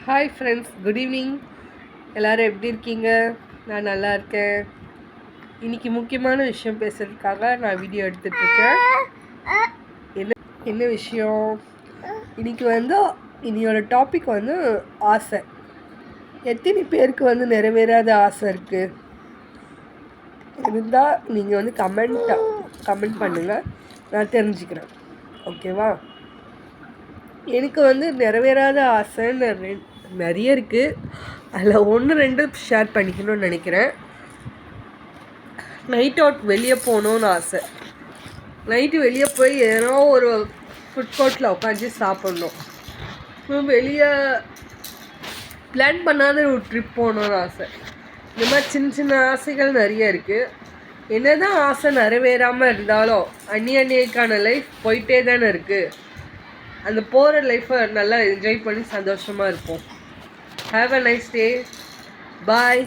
Hi friends, good evening. எல்லோரும் எப்படி இருக்கீங்க? நான் நல்லா இருக்கேன். இன்றைக்கி முக்கியமான விஷயம் பேசுகிறதுக்காக நான் வீடியோ எடுத்துகிட்ருக்கேன். என்ன விஷயம்? இன்றைக்கி இனியோட டாபிக் ஆசை. எத்தனை பேருக்கு நிறைவேறாத ஆசை இருக்குது இருந்தால் நீங்கள் கமெண்ட் பண்ணுங்கள், நான் தெரிஞ்சுக்கிறேன். ஓகேவா? எனக்கு நிறைவேறாத ஆசைன்னு நிறைய இருக்குது. அதில் 1-2 ஷேர் பண்ணிக்கணும்னு நினைக்கிறேன். நைட் அவுட் வெளியே போகணுன்னு ஆசை. நைட்டு வெளியே போய் ஏதோ ஒரு ஃபுட் கோர்ட்டில் உட்காந்து சாப்பிட்ணும். வெளியே பிளான் பண்ணாத ஒரு ட்ரிப் போகணுன்னு ஆசை. இந்த மாதிரி சின்ன சின்ன ஆசைகள் நிறைய இருக்குது. என்ன தான் ஆசை நிறைவேறாமல் இருந்தாலும் அன்னிக்கான லைஃப் போயிட்டே தானே இருக்குது. அந்த போகிற லைஃப்பை நல்லா என்ஜாய் பண்ணி சந்தோஷமாக இருப்போம். Have a nice day. Bye.